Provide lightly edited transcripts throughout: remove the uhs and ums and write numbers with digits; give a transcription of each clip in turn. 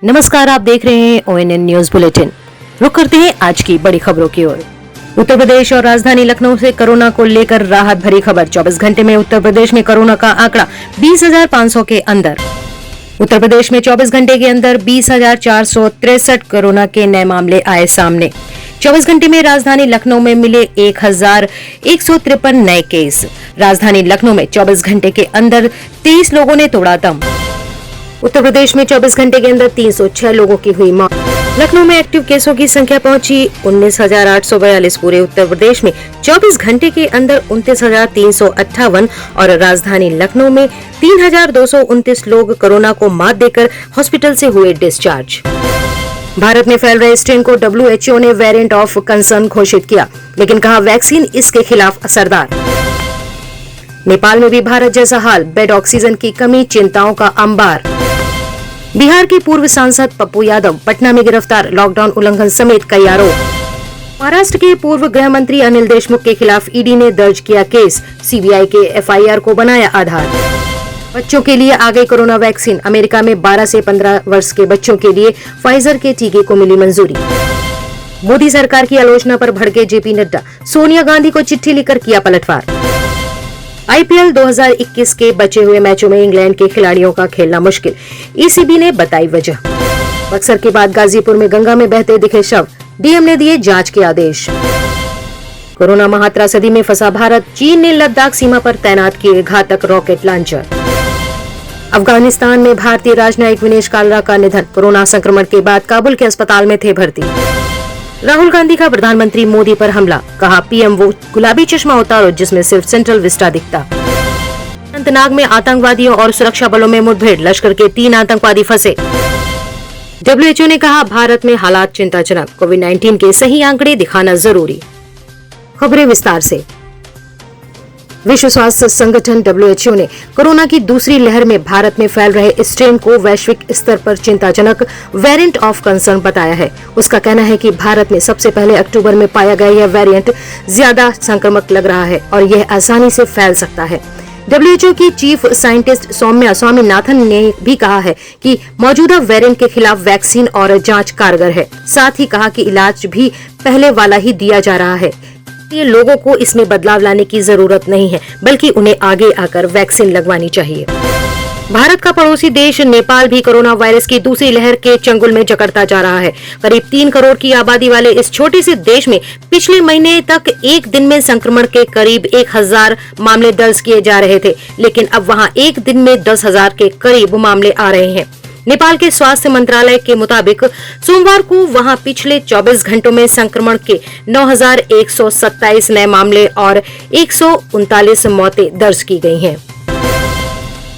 नमस्कार, आप देख रहे हैं ONN न्यूज बुलेटिन। रुक करते हैं आज की बड़ी खबरों की ओर। उत्तर प्रदेश और राजधानी लखनऊ से कोरोना को लेकर राहत भरी खबर। 24 घंटे में उत्तर प्रदेश में कोरोना का आंकड़ा 20,500 के अंदर। उत्तर प्रदेश में 24 घंटे के अंदर 20,463 कोरोना के नए मामले आए सामने। 24 घंटे में राजधानी लखनऊ में मिले 1,153 नए केस। राजधानी लखनऊ में 24 घंटे के अंदर 23 लोगों ने तोड़ा दम। उत्तर प्रदेश में 24 घंटे के अंदर 306 लोगों की हुई मौत। लखनऊ में एक्टिव केसों की संख्या पहुंची 19,842। पूरे उत्तर प्रदेश में 24 घंटे के अंदर 29,358 और राजधानी लखनऊ में 3,229 लोग कोरोना को मात देकर हॉस्पिटल से हुए डिस्चार्ज। भारत में फैल रहे स्ट्रेन को WHO ने वेरिएंट ऑफ कंसर्न घोषित किया, लेकिन कहा वैक्सीन इसके खिलाफ असरदार। नेपाल में भी भारत जैसा हाल, बेड ऑक्सीजन की कमी, चिंताओं का अंबार। बिहार के पूर्व सांसद पप्पू यादव पटना में गिरफ्तार, लॉकडाउन उल्लंघन समेत कई आरोप। महाराष्ट्र के पूर्व गृह मंत्री अनिल देशमुख के खिलाफ ईडी ने दर्ज किया केस, CBI के FIR को बनाया आधार। बच्चों के लिए आ गई कोरोना वैक्सीन, अमेरिका में 12 से 15 वर्ष के बच्चों के लिए फाइजर के टीके को मिली मंजूरी। मोदी सरकार की आलोचना पर भड़के JP नड्डा, सोनिया गांधी को चिट्ठी लिखकर किया पलटवार। IPL 2021 के बचे हुए मैचों में इंग्लैंड के खिलाड़ियों का खेलना मुश्किल, ECB ने बताई वजह। बक्सर के बाद गाजीपुर में गंगा में बहते दिखे शव, DM ने दिए जांच के आदेश। कोरोना महात्रासदी में फंसा भारत, चीन ने लद्दाख सीमा पर तैनात किए घातक रॉकेट लॉन्चर। अफगानिस्तान में भारतीय राजनयिक विनेश कालरा का निधन, कोरोना संक्रमण के बाद काबुल के अस्पताल में थे भर्ती। राहुल गांधी का प्रधानमंत्री मोदी पर हमला, कहा PM वो गुलाबी चश्मा उतारो जिसमें सिर्फ सेंट्रल विस्टा दिखता। अनंतनाग में आतंकवादियों और सुरक्षा बलों में मुठभेड़, लश्कर के 3 आतंकवादी फंसे। WHO ने कहा भारत में हालात चिंताजनक, कोविड-19 के सही आंकड़े दिखाना जरूरी। खबरें विस्तार से। विश्व स्वास्थ्य संगठन WHO ने कोरोना की दूसरी लहर में भारत में फैल रहे स्ट्रेन को वैश्विक स्तर पर चिंताजनक वेरिएंट ऑफ कंसर्न बताया है। उसका कहना है कि भारत में सबसे पहले अक्टूबर में पाया गया यह वेरिएंट ज्यादा संक्रामक लग रहा है और यह आसानी से फैल सकता है। WHO की चीफ साइंटिस्ट सौम्या स्वामीनाथन ने भी कहा है कि मौजूदा वेरिएंट के खिलाफ वैक्सीन और जांच कारगर है। साथ ही कहा कि इलाज भी पहले वाला ही दिया जा रहा है। ये लोगों को इसमें बदलाव लाने की जरूरत नहीं है, बल्कि उन्हें आगे आकर वैक्सीन लगवानी चाहिए। भारत का पड़ोसी देश नेपाल भी कोरोना वायरस की दूसरी लहर के चंगुल में जकड़ता जा रहा है। करीब 3 करोड़ की आबादी वाले इस छोटे से देश में पिछले महीने तक एक दिन में संक्रमण के करीब 1,000 मामले दर्ज किए जा रहे थे, लेकिन अब वहां एक दिन में 10,000 के करीब मामले आ रहे हैं। नेपाल के स्वास्थ्य मंत्रालय के मुताबिक सोमवार को वहां पिछले 24 घंटों में संक्रमण के 9,127 नए मामले और 139 मौतें दर्ज की गई हैं।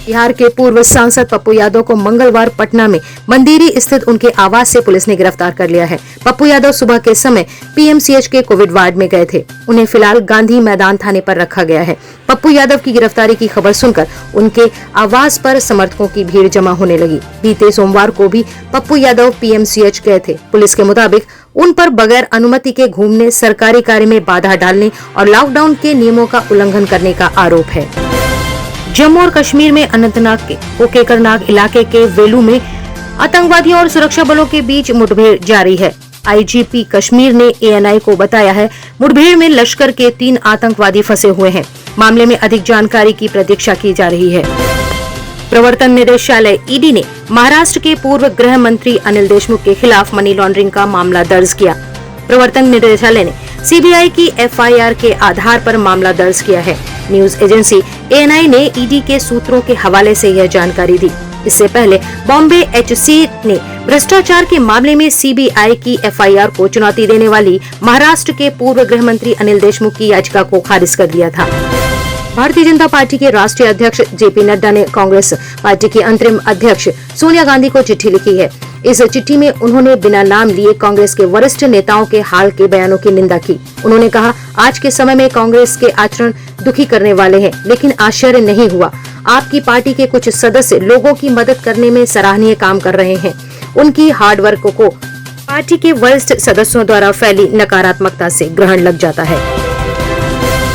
बिहार के पूर्व सांसद पप्पू यादव को मंगलवार पटना में मंदिरी स्थित उनके आवास से पुलिस ने गिरफ्तार कर लिया है। पप्पू यादव सुबह के समय PMCH के कोविड वार्ड में गए थे। उन्हें फिलहाल गांधी मैदान थाने पर रखा गया है। पप्पू यादव की गिरफ्तारी की खबर सुनकर उनके आवास पर समर्थकों की भीड़ जमा होने लगी। बीते सोमवार को भी पप्पू यादव PMCH गए थे। पुलिस के मुताबिक उन पर बगैर अनुमति के घूमने, सरकारी कार्य में बाधा डालने और लॉकडाउन के नियमों का उल्लंघन करने का आरोप है। जम्मू और कश्मीर में अनंतनाग के कोकेकरनाग इलाके के वेलू में आतंकवादियों और सुरक्षा बलों के बीच मुठभेड़ जारी है। IGP कश्मीर ने ANI को बताया है, मुठभेड़ में लश्कर के 3 आतंकवादी फंसे हुए हैं। मामले में अधिक जानकारी की प्रतीक्षा की जा रही है। प्रवर्तन निदेशालय ED ने महाराष्ट्र के पूर्व गृह मंत्री अनिल देशमुख के खिलाफ मनी लॉन्ड्रिंग का मामला दर्ज किया। प्रवर्तन निदेशालय ने CBI की FIR के आधार पर मामला दर्ज किया है। न्यूज एजेंसी ANI ने ED के सूत्रों के हवाले से यह जानकारी दी। इससे पहले बॉम्बे HC ने भ्रष्टाचार के मामले में CBI की FIR को चुनौती देने वाली महाराष्ट्र के पूर्व गृह मंत्री अनिल देशमुख की याचिका को खारिज कर दिया था। भारतीय जनता पार्टी के राष्ट्रीय अध्यक्ष JP नड्डा ने कांग्रेस पार्टी की अंतरिम अध्यक्ष सोनिया गांधी को चिट्ठी लिखी है। इस चिट्ठी में उन्होंने बिना नाम लिए कांग्रेस के वरिष्ठ नेताओं के हाल के बयानों की निंदा की। उन्होंने कहा, आज के समय में कांग्रेस के आचरण दुखी करने वाले हैं, लेकिन आश्चर्य नहीं हुआ। आपकी पार्टी के कुछ सदस्य लोगों की मदद करने में सराहनीय काम कर रहे हैं। उनकी हार्ड वर्क को पार्टी के वरिष्ठ सदस्यों द्वारा फैली नकारात्मकता से ग्रहण लग जाता है।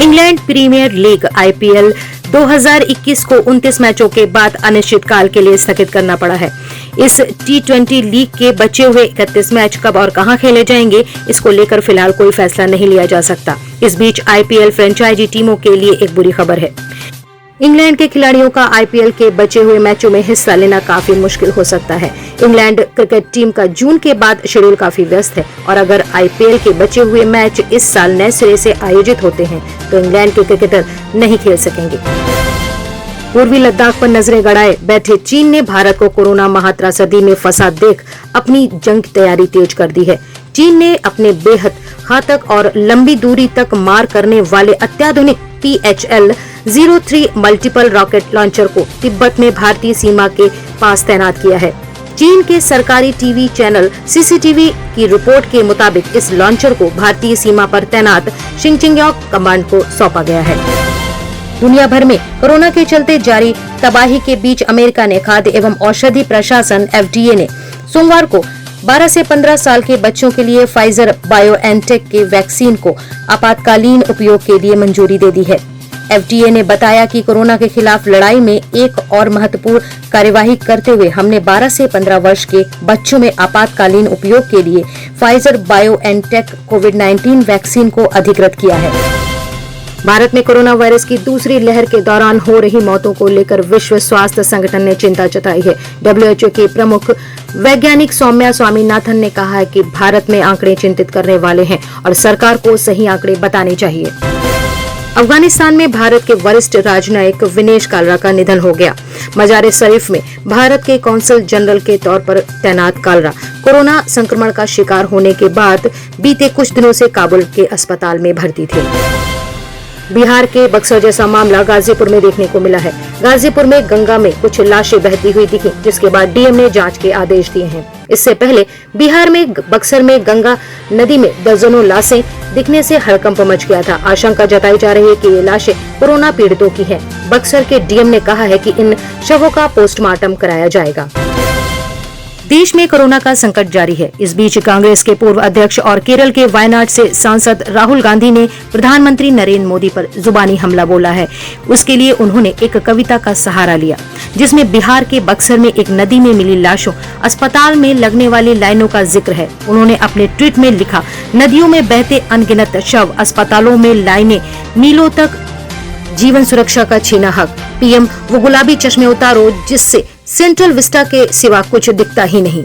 इंग्लैंड प्रीमियर लीग IPL 2021 को 29 मैचों के बाद अनिश्चितकाल के लिए स्थगित करना पड़ा है। इस T20 लीग के बचे हुए 31 मैच कब और कहां खेले जाएंगे, इसको लेकर फिलहाल कोई फैसला नहीं लिया जा सकता। इस बीच IPL फ्रेंचाइजी टीमों के लिए एक बुरी खबर है। इंग्लैंड के खिलाड़ियों का IPL के बचे हुए मैचों में हिस्सा लेना काफी मुश्किल हो सकता है। इंग्लैंड क्रिकेट टीम का जून के बाद शेड्यूल काफी व्यस्त है और अगर IPL के बचे हुए मैच इस साल नए सिरे से आयोजित होते हैं तो इंग्लैंड के क्रिकेटर नहीं खेल सकेंगे। पूर्वी लद्दाख पर नजरें गड़ाए बैठे चीन ने भारत को कोरोना महात्रासदी में फंसा देख अपनी जंग की तैयारी तेज कर दी है। चीन ने अपने बेहद घातक और लंबी दूरी तक मार करने वाले अत्याधुनिक PHL-03 मल्टीपल रॉकेट लॉन्चर को तिब्बत में भारतीय सीमा के पास तैनात किया है। चीन के सरकारी टीवी चैनल CCTV की रिपोर्ट के मुताबिक इस लॉन्चर को भारतीय सीमा पर तैनात शिंगचिंगयोक कमांड को सौंपा गया है। दुनिया भर में कोरोना के चलते जारी तबाही के बीच अमेरिका ने खाद्य एवं औषधि प्रशासन FDA ने सोमवार को 12 से 15 साल के बच्चों के लिए फाइजर बायोएनटेक के वैक्सीन को आपातकालीन उपयोग के लिए मंजूरी दे दी है। FDA ने बताया कि कोरोना के खिलाफ लड़ाई में एक और महत्वपूर्ण कार्यवाही करते हुए हमने 12 से 15 वर्ष के बच्चों में आपातकालीन उपयोग के लिए फाइजर बायोएनटेक कोविड-19 वैक्सीन को अधिकृत किया है। भारत में कोरोना वायरस की दूसरी लहर के दौरान हो रही मौतों को लेकर विश्व स्वास्थ्य संगठन ने चिंता जताई है। WHO के प्रमुख वैज्ञानिक सौम्या स्वामीनाथन ने कहा है कि भारत में आंकड़े चिंतित करने वाले हैं और सरकार को सही आंकड़े बताने चाहिए। अफगानिस्तान में भारत के वरिष्ठ राजनयिक विनेश कालरा का निधन हो गया। मजार शरीफ में भारत के कौंसल जनरल के तौर पर तैनात कालरा कोरोना संक्रमण का शिकार होने के बाद बीते कुछ दिनों से काबुल के अस्पताल में भर्ती थे। बिहार के बक्सर जैसा मामला गाजीपुर में देखने को मिला है। गाजीपुर में गंगा में कुछ लाशें बहती हुई दिखी, जिसके बाद DM ने जांच के आदेश दिए हैं। इससे पहले बिहार में बक्सर में गंगा नदी में दर्जनों लाशें दिखने से हड़कंप मच गया था। आशंका जताई जा रही है कि ये लाशें कोरोना पीड़ितों की हैं। बक्सर के DM ने कहा है कि इन शवों का पोस्टमार्टम कराया जाएगा। देश में कोरोना का संकट जारी है। इस बीच कांग्रेस के पूर्व अध्यक्ष और केरल के वायनाड से सांसद राहुल गांधी ने प्रधानमंत्री नरेंद्र मोदी पर जुबानी हमला बोला है। उसके लिए उन्होंने एक कविता का सहारा लिया, जिसमें बिहार के बक्सर में एक नदी में मिली लाशों, अस्पताल में लगने वाली लाइनों का जिक्र है। उन्होंने अपने ट्वीट में लिखा, नदियों में बहते अनगिनत शव, अस्पतालों में लाइनें, मीलों तक जीवन सुरक्षा का छीना हक। PM वो गुलाबी चश्मे उतारो जिससे सेंट्रल विस्टा के सिवा कुछ दिखता ही नहीं।